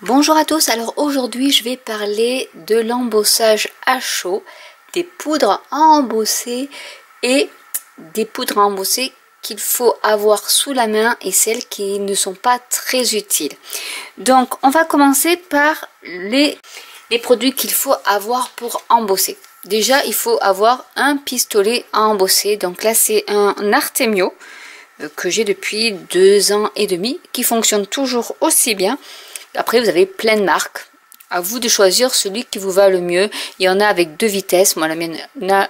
Bonjour à tous, alors aujourd'hui je vais parler de l'embossage à chaud, des poudres à embosser et des poudres à embosser qu'il faut avoir sous la main et celles qui ne sont pas très utiles. Donc on va commencer par les produits qu'il faut avoir pour embosser. Déjà il faut avoir un pistolet à embosser, donc là c'est un Artemio que j'ai depuis 2 ans et demi qui fonctionne toujours aussi bien. Après vous avez plein de marques, à vous de choisir celui qui vous va le mieux. Il y en a avec 2 vitesses, moi la mienne n'a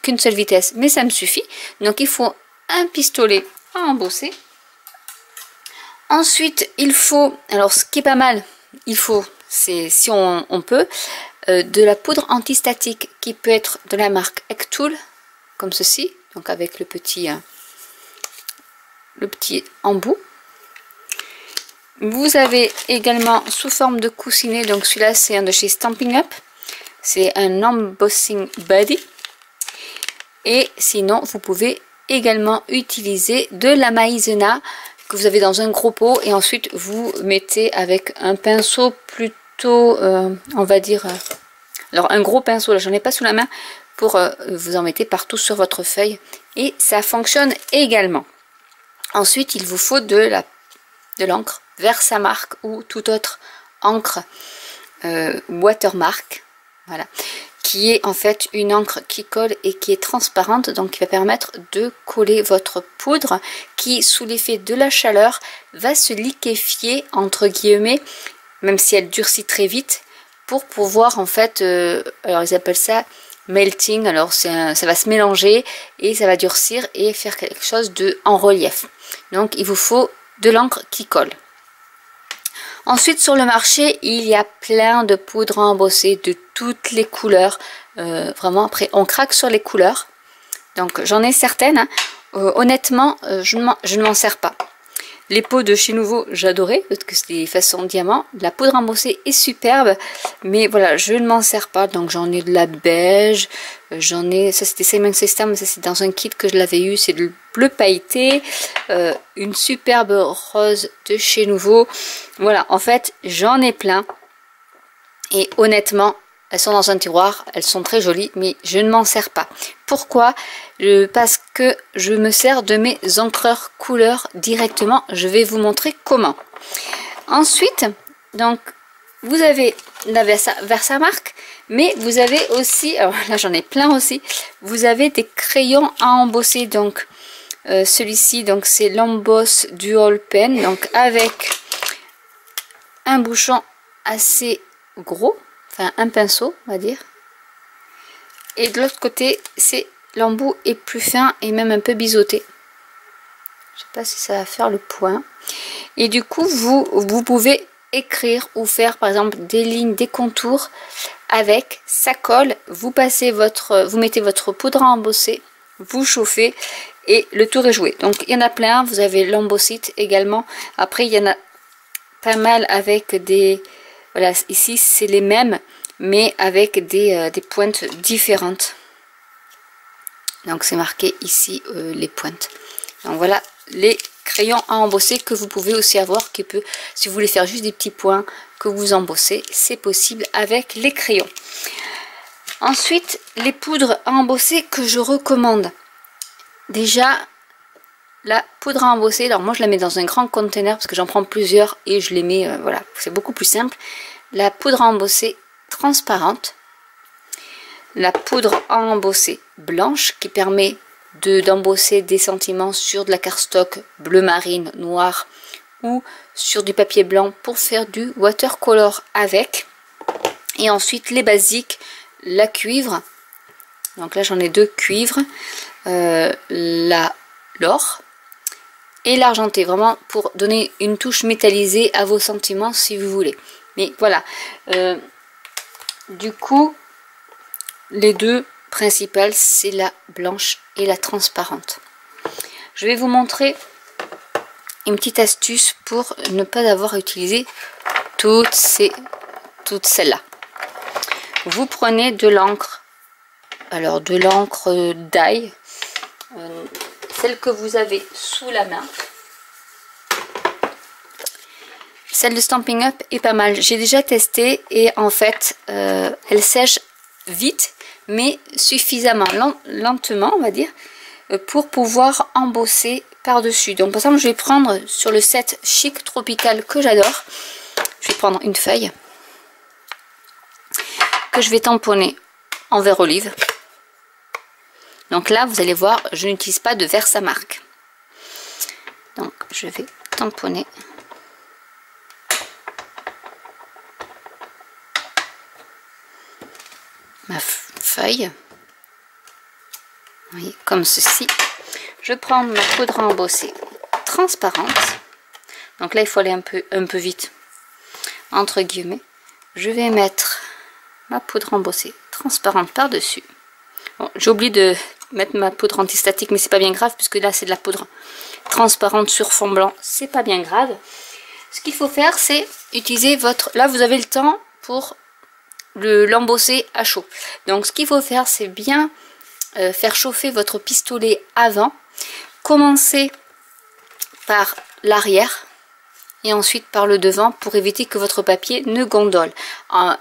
qu'une seule vitesse mais ça me suffit. Donc il faut un pistolet à embosser. Ensuite il faut, alors ce qui est pas mal, il faut, c'est si on peut, de la poudre antistatique qui peut être de la marque Ektool, comme ceci, donc avec le petit embout. Vous avez également sous forme de coussinet, donc celui-là c'est un de chez Stampin' Up, c'est un Embossing Buddy. Et sinon vous pouvez également utiliser de la maïzena que vous avez dans un gros pot et ensuite vous mettez avec un pinceau plutôt, on va dire, alors un gros pinceau, là j'en ai pas sous la main, pour vous en mettez partout sur votre feuille et ça fonctionne également. Ensuite il vous faut de l'encre Versamark ou toute autre encre watermark, voilà, qui est en fait une encre qui colle et qui est transparente, donc qui va permettre de coller votre poudre qui sous l'effet de la chaleur va se liquéfier entre guillemets, même si elle durcit très vite, pour pouvoir en fait, alors ils appellent ça melting, alors ça va se mélanger et ça va durcir et faire quelque chose de en relief. Donc il vous faut de l'encre qui colle. Ensuite sur le marché il y a plein de poudres à embosser de toutes les couleurs, vraiment après on craque sur les couleurs, donc j'en ai certaines, hein. Honnêtement je ne m'en sers pas. Les pots de chez Nouveau j'adorais parce que c'est des façons diamant, la poudre embossée est superbe mais voilà je ne m'en sers pas, donc j'en ai de la beige, j'en ai, ça c'était Simon System, mais ça c'est dans un kit que je l'avais eu, c'est le bleu pailleté, une superbe rose de chez Nouveau, voilà en fait j'en ai plein et honnêtement elles sont dans un tiroir, elles sont très jolies mais je ne m'en sers pas. Pourquoi? Parce que je me sers de mes encreurs couleurs directement, je vais vous montrer comment. Ensuite donc vous avez la Versamark, mais vous avez aussi, alors là j'en ai plein aussi, vous avez des crayons à embosser, donc celui-ci donc c'est l'Emboss Dual Pen, donc avec un bouchon assez gros, enfin un pinceau on va dire, et de l'autre côté c'est l'embout est plus fin et même un peu biseauté, je sais pas si ça va faire le point, et du coup vous pouvez écrire ou faire par exemple des lignes, des contours avec, ça colle, vous mettez votre poudre à embosser, vous chauffez et le tour est joué. Donc il y en a plein, vous avez l'embossite également, après il y en a pas mal avec des, voilà ici c'est les mêmes mais avec des pointes différentes, donc c'est marqué ici les pointes. Donc voilà les crayons à embosser que vous pouvez aussi avoir, qui peut, si vous voulez faire juste des petits points que vous embossez, c'est possible avec les crayons. Ensuite les poudres à embosser que je recommande, déjà la poudre à embosser, alors moi je la mets dans un grand container parce que j'en prends plusieurs et je les mets, voilà, c'est beaucoup plus simple. La poudre à embosser transparente, la poudre à embosser blanche qui permet d'embosser des sentiments sur de la cardstock bleu marine, noir ou sur du papier blanc pour faire du watercolor avec. Et ensuite les basiques, la cuivre, donc là j'en ai 2 cuivres, l'or et l'argenté, vraiment pour donner une touche métallisée à vos sentiments si vous voulez. Mais voilà, du coup les 2 principales c'est la blanche et la transparente. Je vais vous montrer une petite astuce pour ne pas avoir à utiliser toutes celles-là. Vous prenez de l'encre, alors de l'encre d'ail, celle que vous avez sous la main, Celle de Stampin' Up est pas mal. J'ai déjà testé et en fait, elle sèche vite, mais suffisamment lentement, on va dire, pour pouvoir embosser par-dessus. Donc par exemple, je vais prendre sur le set Chic Tropical que j'adore, je vais prendre une feuille que je vais tamponner en verre olive. Donc là, vous allez voir, je n'utilise pas de Versamark. Donc je vais tamponner. Ma feuille, vous voyez, comme ceci. Je prends ma poudre à embosser transparente. Donc là, il faut aller un peu vite, entre guillemets. Je vais mettre ma poudre embossée transparente par-dessus. Bon, j'ai oublié de mettre ma poudre antistatique, mais c'est pas bien grave, puisque là, c'est de la poudre transparente sur fond blanc. C'est pas bien grave. Ce qu'il faut faire, c'est utiliser votre... Là, vous avez le temps pour l'embosser à chaud. Donc ce qu'il faut faire, c'est bien faire chauffer votre pistolet avant. Commencer par l'arrière et ensuite par le devant pour éviter que votre papier ne gondole.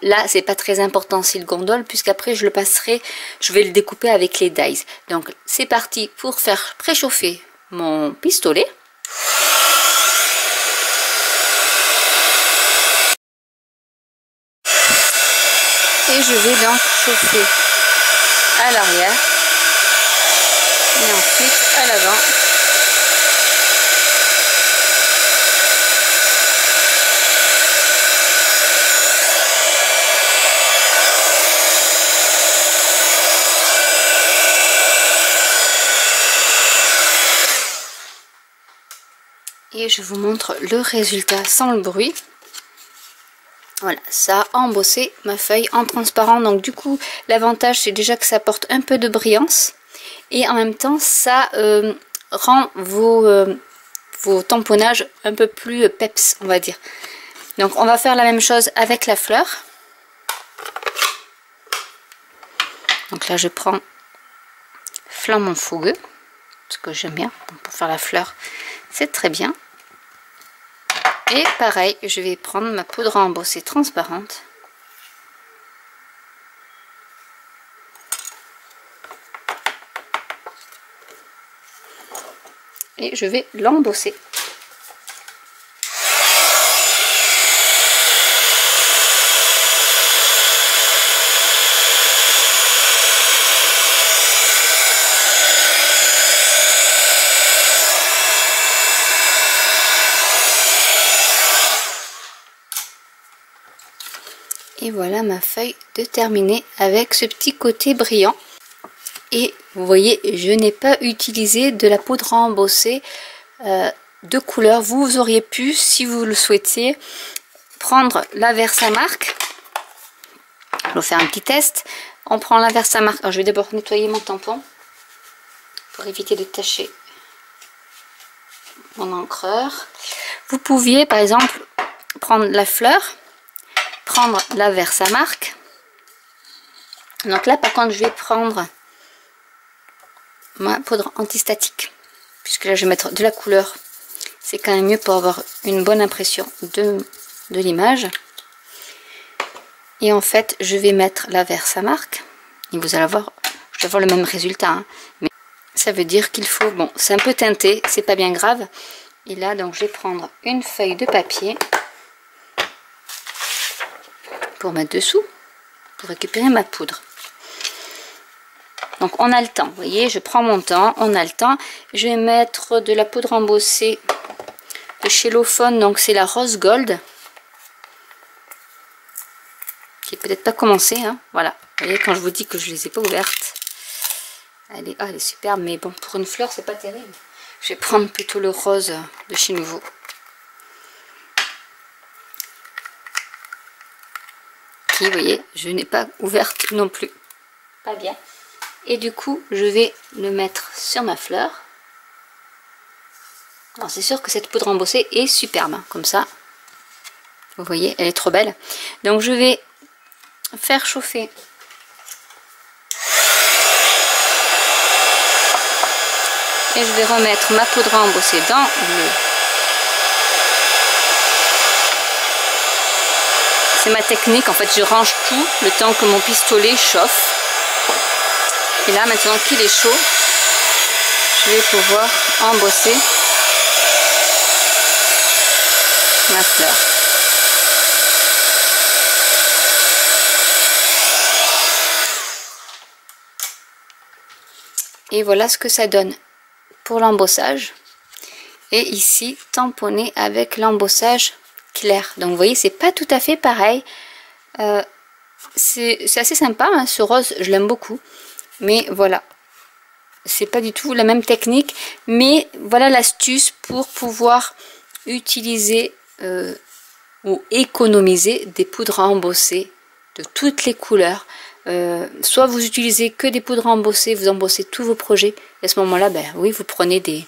Là, c'est pas très important s'il gondole, puisqu'après je le passerai, je vais le découper avec les dies. Donc c'est parti pour faire préchauffer mon pistolet. Et je vais donc chauffer à l'arrière et ensuite à l'avant. Et je vous montre le résultat sans le bruit. Voilà, ça a embossé ma feuille en transparent. Donc du coup, l'avantage c'est déjà que ça apporte un peu de brillance. Et en même temps, ça rend vos tamponnages un peu plus peps, on va dire. Donc on va faire la même chose avec la fleur. Donc là, je prends Flamant Fougueux, parce que j'aime bien. Donc, pour faire la fleur, c'est très bien. Et pareil, je vais prendre ma poudre à embosser transparente. Et je vais l'embosser. Et voilà ma feuille de terminer avec ce petit côté brillant. Et vous voyez, je n'ai pas utilisé de la poudre à embosser de couleur. Vous auriez pu, si vous le souhaitiez, prendre la Versamark. Je vais faire un petit test. On prend la Versamark. Alors, je vais d'abord nettoyer mon tampon pour éviter de tacher mon encreur. Vous pouviez, par exemple, prendre la fleur, prendre la Versamark. Donc là, par contre, je vais prendre ma poudre antistatique, puisque là, je vais mettre de la couleur. C'est quand même mieux pour avoir une bonne impression de l'image. Et en fait, je vais mettre la Versamark. Et vous allez voir, je vais avoir le même résultat. Hein. Mais ça veut dire qu'il faut... Bon, c'est un peu teinté, c'est pas bien grave. Et là, donc, je vais prendre une feuille de papier pour mettre dessous, pour récupérer ma poudre. Donc, on a le temps. Vous voyez, je prends mon temps, on a le temps. Je vais mettre de la poudre embossée de chez Lofone. Donc, c'est la Rose Gold. Qui est peut-être pas commencée. Hein. Voilà. Vous voyez, quand je vous dis que je les ai pas ouvertes. Elle est superbe. Mais bon, pour une fleur, c'est pas terrible. Je vais prendre plutôt le rose de chez Nouveau. Qui, vous voyez, je n'ai pas ouverte non plus. Pas bien. Et du coup, je vais le mettre sur ma fleur. Alors, c'est sûr que cette poudre embossée est superbe. Hein, comme ça. Vous voyez, elle est trop belle. Donc, je vais faire chauffer et je vais remettre ma poudre à embosser dans C'est ma technique, en fait je range tout le temps que mon pistolet chauffe. Et là maintenant qu'il est chaud, je vais pouvoir embosser ma fleur. Et voilà ce que ça donne pour l'embossage. Et ici, tamponné avec l'embossage clair. Donc vous voyez, c'est pas tout à fait pareil. C'est assez sympa, hein, ce rose, je l'aime beaucoup. Mais voilà, c'est pas du tout la même technique. Mais voilà l'astuce pour pouvoir utiliser ou économiser des poudres à embosser de toutes les couleurs. Soit vous utilisez que des poudres à embosser, vous embossez tous vos projets. Et à ce moment-là, ben oui, vous prenez des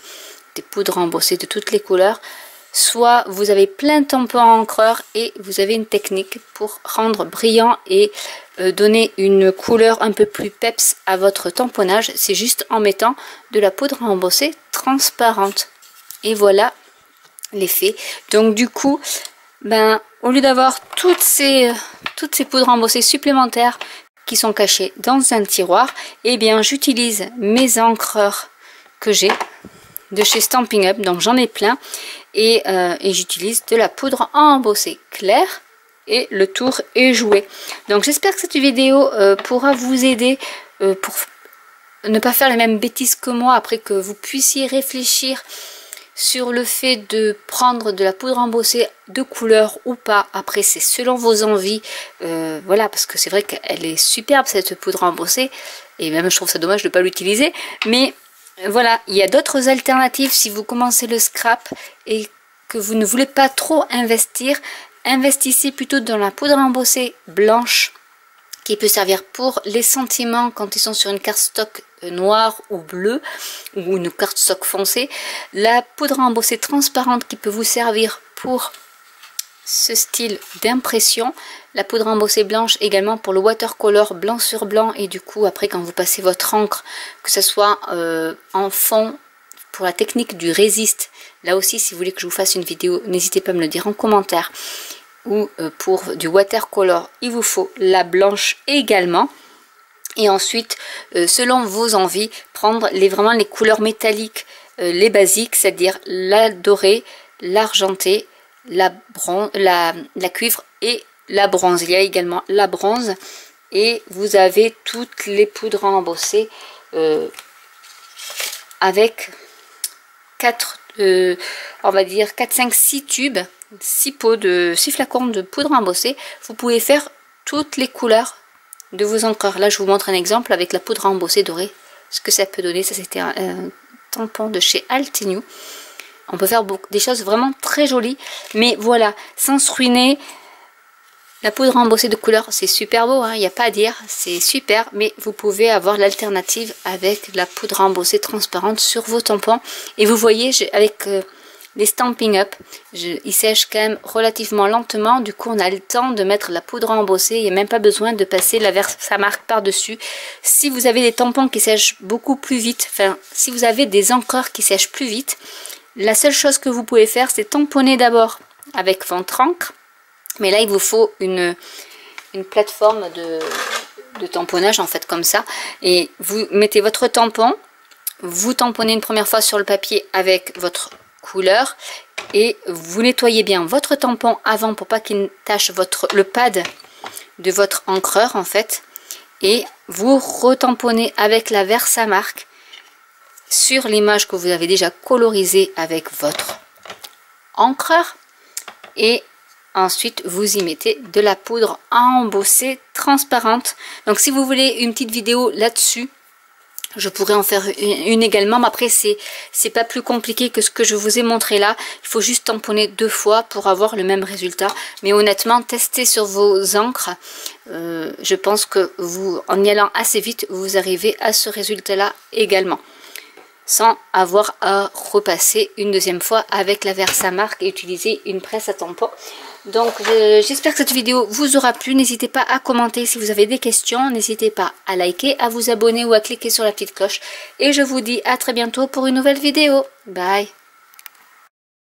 poudres à embosser de toutes les couleurs. Soit vous avez plein de tampons à encreur et vous avez une technique pour rendre brillant et donner une couleur un peu plus peps à votre tamponnage. C'est juste en mettant de la poudre à embosser transparente. Et voilà l'effet. Donc du coup, ben, au lieu d'avoir toutes ces poudres à embosser supplémentaires qui sont cachées dans un tiroir, eh bien j'utilise mes encreurs que j'ai de chez Stampin' Up, donc j'en ai plein, et j'utilise de la poudre à embosser claire et le tour est joué. Donc j'espère que cette vidéo pourra vous aider pour ne pas faire les mêmes bêtises que moi, après que vous puissiez réfléchir sur le fait de prendre de la poudre embossée de couleur ou pas. Après c'est selon vos envies, voilà, parce que c'est vrai qu'elle est superbe cette poudre embossée, et même je trouve ça dommage de ne pas l'utiliser, mais voilà, il y a d'autres alternatives. Si vous commencez le scrap et que vous ne voulez pas trop investir, investissez plutôt dans la poudre embossée blanche qui peut servir pour les sentiments quand ils sont sur une cardstock noire ou bleue ou une cardstock foncée. La poudre embossée transparente qui peut vous servir pour ce style d'impression. La poudre embossée blanche également pour le watercolor blanc sur blanc, et du coup après quand vous passez votre encre, que ce soit en fond pour la technique du résiste, là aussi si vous voulez que je vous fasse une vidéo, n'hésitez pas à me le dire en commentaire, ou pour du watercolor il vous faut la blanche également. Et ensuite selon vos envies, prendre vraiment les couleurs métalliques, les basiques, c'est-à-dire la dorée, l'argenté, la cuivre et la bronze. Il y a également la bronze, et vous avez toutes les poudres à embosser avec 4, on va dire 4, 5, 6 tubes, 6 flacons de poudre à embosser. Vous pouvez faire toutes les couleurs de vos encreurs. Là je vous montre un exemple avec la poudre à embosser dorée, ce que ça peut donner. Ça c'était un tampon de chez Altenew. On peut faire des choses vraiment très jolies, mais voilà, sans se ruiner. La poudre embossée de couleur, c'est super beau, il n'y a pas à dire, c'est super, mais vous pouvez avoir l'alternative avec la poudre embossée transparente sur vos tampons. Et vous voyez, avec les Stampin' Up, ils sèchent quand même relativement lentement, du coup on a le temps de mettre la poudre embossée, il n'y a même pas besoin de passer la Versamark par-dessus. Si vous avez des tampons qui sèchent beaucoup plus vite, enfin si vous avez des encreurs qui sèchent plus vite, la seule chose que vous pouvez faire, c'est tamponner d'abord avec votre encre. Mais là, il vous faut une plateforme de tamponnage, en fait, comme ça. Et vous mettez votre tampon, vous tamponnez une première fois sur le papier avec votre couleur. Et vous nettoyez bien votre tampon avant pour pas qu'il tache le pad de votre encreur, en fait. Et vous retamponnez avec la Versamark sur l'image que vous avez déjà colorisée avec votre encreur, et ensuite vous y mettez de la poudre à embosser transparente. Donc si vous voulez une petite vidéo là-dessus, je pourrais en faire une également, mais après c'est pas plus compliqué que ce que je vous ai montré là. Il faut juste tamponner 2 fois pour avoir le même résultat, mais honnêtement testez sur vos encres. Je pense que en y allant assez vite, vous arrivez à ce résultat là également, sans avoir à repasser une deuxième fois avec la Versamark et utiliser une presse à tampon. Donc j'espère que cette vidéo vous aura plu. N'hésitez pas à commenter si vous avez des questions, n'hésitez pas à liker, à vous abonner ou à cliquer sur la petite cloche, et je vous dis à très bientôt pour une nouvelle vidéo. Bye.